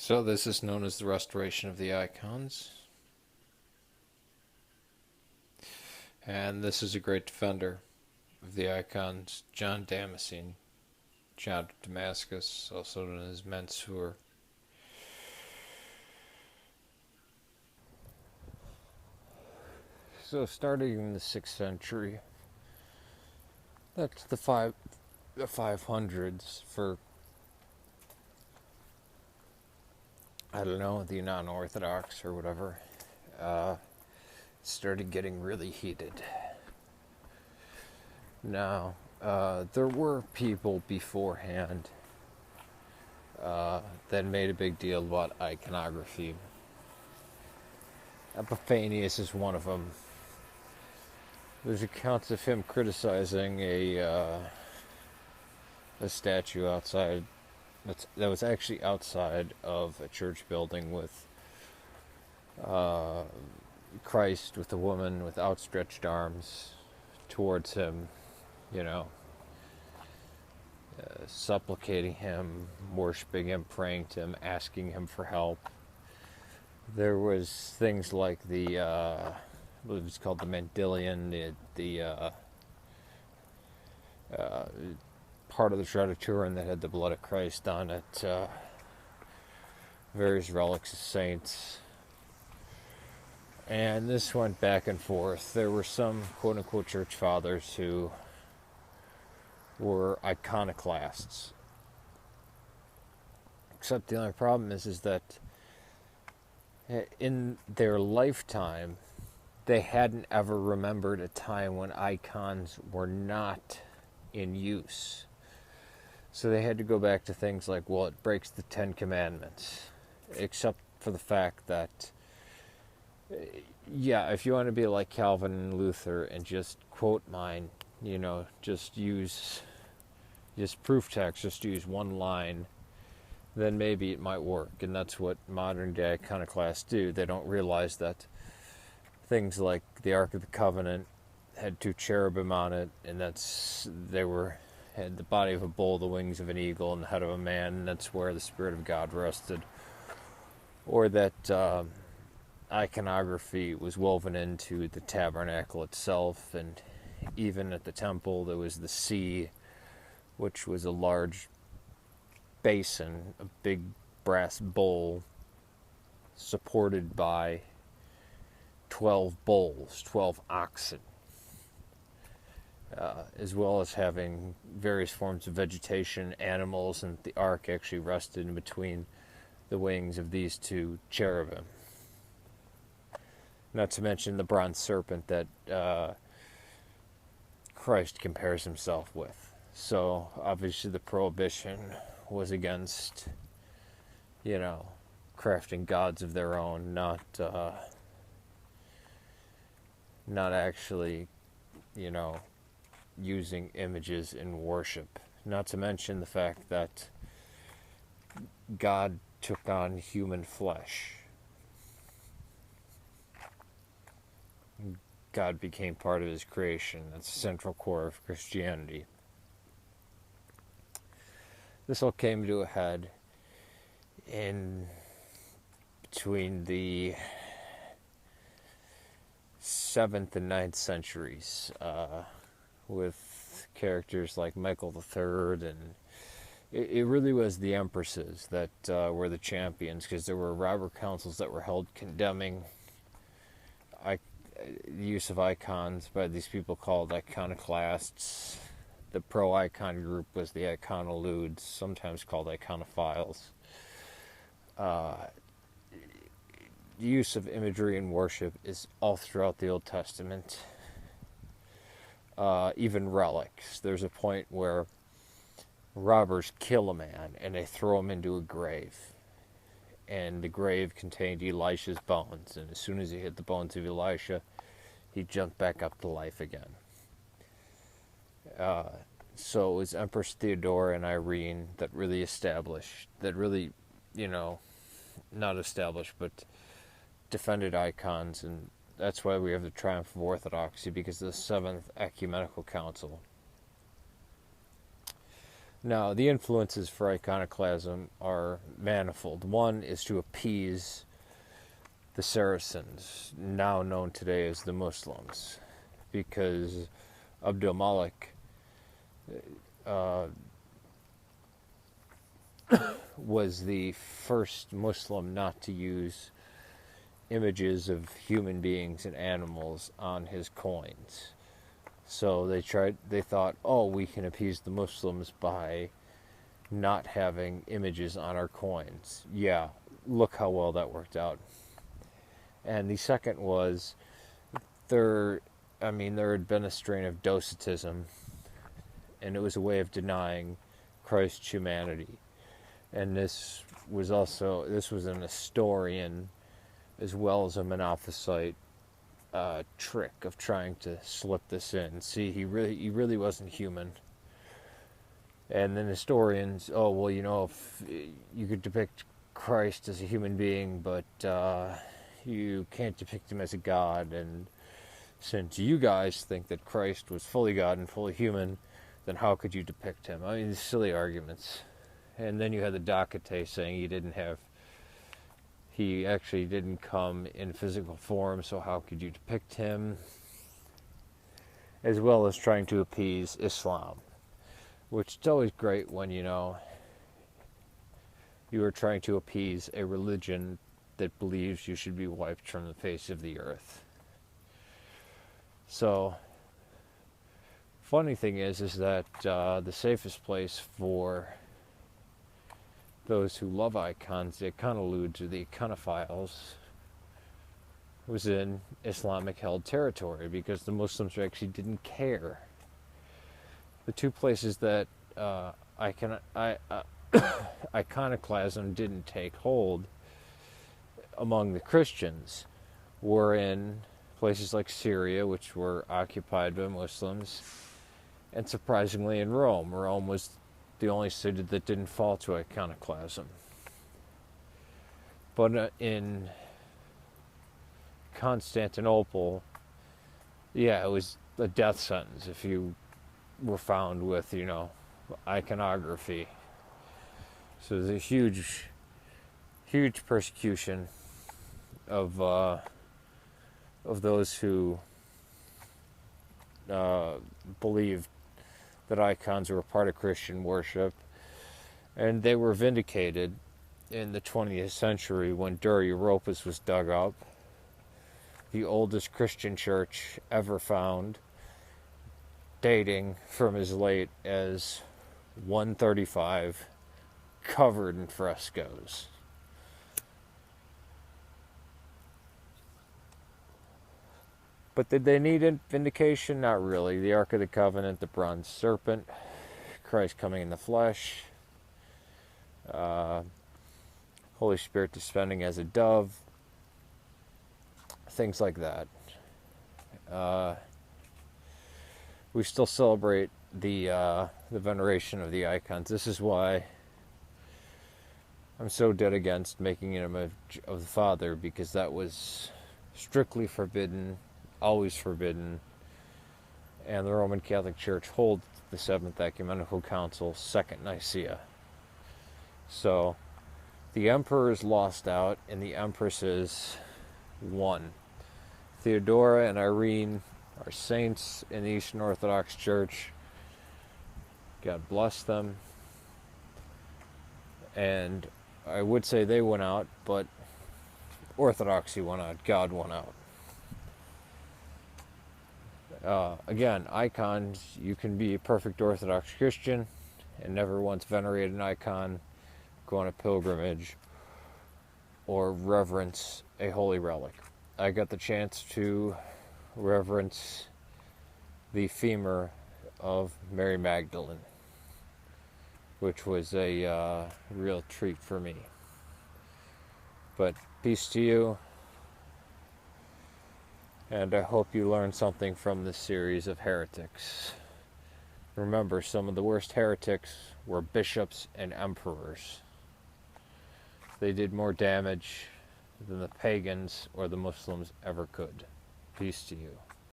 So this is known as the restoration of the icons. And this is a great defender of the icons, John Damascene, John of Damascus, also known as Mansour. So starting in the 6th century, that's the 500s for, I don't know, the non-Orthodox or whatever, started getting really heated. Now, there were people beforehand that made a big deal about iconography. Epiphanius is one of them. There's accounts of him criticizing a statue outside that was actually outside of a church building with Christ with a woman with outstretched arms towards him, supplicating him, worshiping him, praying to him, asking him for help. There was things like I believe it's called the Mendelian, the part of the Traditurin that had the blood of Christ on it, various relics of saints. And this went back and forth. There were some quote-unquote church fathers who were iconoclasts. Except the only problem is that in their lifetime, they hadn't ever remembered a time when icons were not in use. So they had to go back to things like, well, it breaks the 10 Commandments. Except for the fact that, if you want to be like Calvin and Luther and just quote mine, just proof text, just use one line, then maybe it might work. And that's what modern day iconoclasts do. They don't realize that things like the Ark of the Covenant had 2 cherubim on it, and had the body of a bull, the wings of an eagle, and the head of a man, and that's where the Spirit of God rested. Or that iconography was woven into the tabernacle itself, and even at the temple there was the sea, which was a large basin, a big brass bowl supported by 12 bulls, 12 oxen, as well as having various forms of vegetation, animals, and the ark actually rested in between the wings of these 2 cherubim. Not to mention the bronze serpent that Christ compares himself with. So obviously the prohibition was against, crafting gods of their own, not actually, using images in worship. Not to mention the fact that God took on human flesh. God became part of his creation. That's the central core of Christianity. This all came to a head in between the 7th and 9th centuries, with characters like Michael III, and it really was the empresses that were the champions, because there were robber councils that were held condemning the use of icons by these people called iconoclasts. The pro-icon group was the iconoludes, sometimes called iconophiles. The use of imagery in worship is all throughout the Old Testament. Even relics. There's a point where robbers kill a man and they throw him into a grave. And the grave contained Elisha's bones. And as soon as he hit the bones of Elisha, he jumped back up to life again. So it was Empress Theodora and Irene that really not established, but defended icons, and that's why we have the triumph of Orthodoxy, because of the 7th Ecumenical Council. Now, the influences for iconoclasm are manifold. One is to appease the Saracens, now known today as the Muslims, because Abdul Malik was the first Muslim not to use images of human beings and animals on his coins. So they thought, oh, we can appease the Muslims by not having images on our coins. Yeah, look how well that worked out. And the second was, there had been a strain of Docetism, and it was a way of denying Christ's humanity. And this was an Nestorian as well as a Monophysite trick of trying to slip this in. See, he really wasn't human. And then historians, oh, well, if you could depict Christ as a human being, but you can't depict him as a god, and since you guys think that Christ was fully God and fully human, then how could you depict him? I mean, these silly arguments. And then you had the Docete saying he actually didn't come in physical form, so how could you depict him? As well as trying to appease Islam, which is always great when, you are trying to appease a religion that believes you should be wiped from the face of the earth. So, funny thing is that the safest place for those who love icons, the iconolouds or the iconophiles, was in Islamic-held territory, because the Muslims actually didn't care. The two places that iconoclasm didn't take hold among the Christians were in places like Syria, which were occupied by Muslims, and surprisingly in Rome. Rome was the only city that didn't fall to iconoclasm. But in Constantinople, yeah, it was a death sentence if you were found with, iconography. So there's a huge persecution of those who believed that icons were a part of Christian worship, and they were vindicated in the 20th century when Dura Europos was dug up, the oldest Christian church ever found, dating from as late as 135, covered in frescoes. But did they need vindication? Not really. The Ark of the Covenant, the bronze serpent, Christ coming in the flesh, Holy Spirit descending as a dove, things like that. We still celebrate the veneration of the icons. This is why I'm so dead against making an image of the Father, because that was strictly forbidden, always forbidden, and the Roman Catholic Church holds the Seventh Ecumenical Council, Second Nicaea. So the emperors lost out and the empresses won. Theodora and Irene are saints in the Eastern Orthodox Church. God bless them. And I would say they went out, but Orthodoxy went out. God went out. Again, icons, you can be a perfect Orthodox Christian and never once venerate an icon, go on a pilgrimage, or reverence a holy relic. I got the chance to reverence the femur of Mary Magdalene, which was a real treat for me. But peace to you. And I hope you learned something from this series of heretics. Remember, some of the worst heretics were bishops and emperors. They did more damage than the pagans or the Muslims ever could. Peace to you.